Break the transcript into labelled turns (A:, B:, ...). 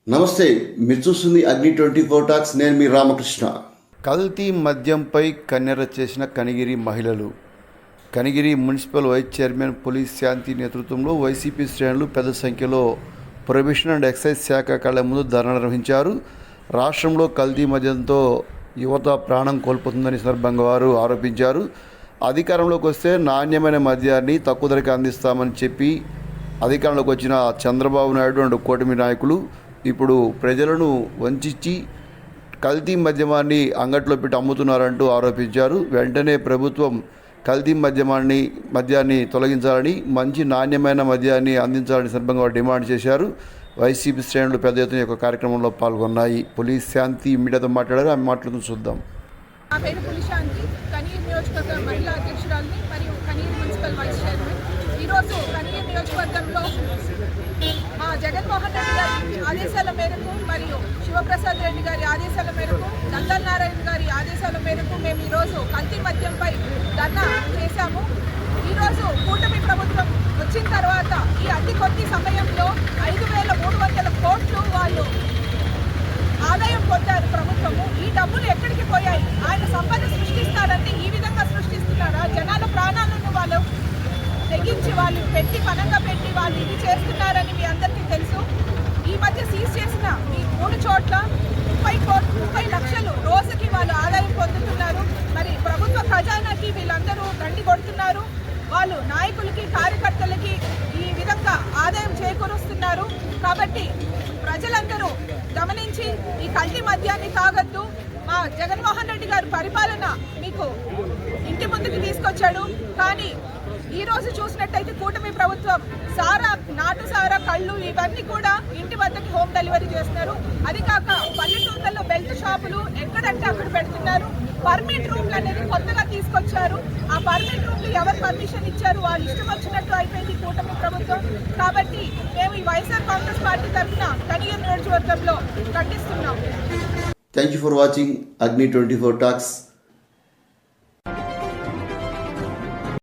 A: నమస్తే, మీరు చూస్తుంది అగ్ని 24 టాక్స్. నేను మీ రామకృష్ణ. కల్తీ మద్యంపై కన్నెర చేసిన కనిగిరి మహిళలు. Kanigiri municipal vice chairman police Shanti నేతృత్వంలో వైసీపీ శ్రేణులు పెద్ద సంఖ్యలో ప్రొహిబిషన్ అండ్ ఎక్సైజ్ శాఖ కళ్ళ ముందు ధర్నా నిర్వహించారు. రాష్ట్రంలో కల్తీ మద్యంతో యువత ప్రాణం కోల్పోతుందని సందర్భంగా వారు ఆరోపించారు. అధికారంలోకి వస్తే నాణ్యమైన మద్యాన్ని తక్కువ ధరకి అందిస్తామని చెప్పి అధికారంలోకి వచ్చిన చంద్రబాబు నాయుడు అండ్ కూటమి నాయకులు ఇప్పుడు ప్రజలను వంచి కల్తీ మద్యమాన్ని అంగట్లో పెట్టి అమ్ముతున్నారంటూ ఆరోపించారు. వెంటనే ప్రభుత్వం కల్తీ మద్యాన్ని తొలగించాలని, మంచి నాణ్యమైన మద్యాన్ని అందించాలని సందర్భంగా డిమాండ్ చేశారు. వైసీపీ శ్రేణులు పెద్ద ఎత్తున యొక్క కార్యక్రమంలో పాల్గొన్నాయి. పోలీస్ శాంతి మీడియాతో మాట్లాడారు. ఆమె మాటలతో చూద్దాం.
B: నా పేరు పులిశాంతి, కనిగిరి నియోజకవర్గ మహిళా అధ్యక్షురాలిని మరియు కనిగిరి మున్సిపల్ వైస్ చైర్మన్. ఈరోజు కనిగిరి నియోజకవర్గంలో మా జగన్మోహన్ రెడ్డి గారి ఆదేశాల మేరకు మరియు శివప్రసాద్ రెడ్డి గారి ఆదేశాల మేరకు, నందల్ నారాయణ గారి ఆదేశాల మేరకు మేము ఈరోజు కల్తీ మద్యంపై ధర్నా చేశాము. ఈరోజు కూటమి ప్రభుత్వం వచ్చిన తర్వాత ఈ అతి కొద్ది సమయంలో 5,300 కోట్లు వాళ్ళు ఆదాయం పొందారు ప్రభుత్వము. ఈ డబ్బులు ఎక్కడికి పోయాయి? ఆయన సంపద సృష్టిస్తారంటే ఈ విధంగా సృష్టిస్తున్నారా? జనాల ప్రాణాలను వాళ్ళు తెగించి వాళ్ళు పెట్టి పనంగా పెట్టి వాళ్ళు ఇది చేస్తున్నారని మీ అందరికీ తెలుసు. ఈ మధ్య సీజ్ చేసిన ఈ 3 చోట్ల 30 లక్షలు రోజుకి వాళ్ళు ఆదాయం పొందుతున్నారు. మరి ప్రభుత్వ ఖజానాకి వీళ్ళందరూ గండి కొడుతున్నారు. వాళ్ళు నాయకులకి, కార్యకర్తలకి ఈ విధంగా ఆదాయం చేకూరుస్తున్నారు. కాబట్టి ప్రజలందరూ గమనించి ఈ కల్తీ మద్యాన్ని తాగొద్దు. మా జగన్మోహన్ రెడ్డి గారు పరిపాలన మీకు ఇంటి ముందుకు తీసుకొచ్చాడు. కానీ ఈ రోజు చూసినట్టయితే కూటమి ప్రభుత్వం సారా, నాటు సారా, కళ్ళు ఇవన్నీ కూడా ఇంటి వద్దకి హోమ్ డెలివరీ చేస్తున్నారు. అది కాక పల్లెటూర్లలో బెల్ట్ షాపులు ఎక్కడంటే అక్కడ పెడుతున్నారు. పర్మిట్ రూమ్లు అనేది కొత్తగా తీసుకొచ్చారు. ఆ పర్మిట్ రూమ్లు ఎవరు పర్మిషన్ ఇచ్చారు? వాళ్ళు ఇష్టం వచ్చినట్టు అయిపోయింది కూటమి ప్రభుత్వం. కాబట్టి మేము ఈ వైఎస్ఆర్ కాంగ్రెస్ పార్టీ తరఫున కనిగిరి నియోజకవర్గంలో ఖండిస్తున్నాం.
A: థ్యాంక్ యూ ఫర్ వాచింగ్ అగ్ని 24 టాక్స్.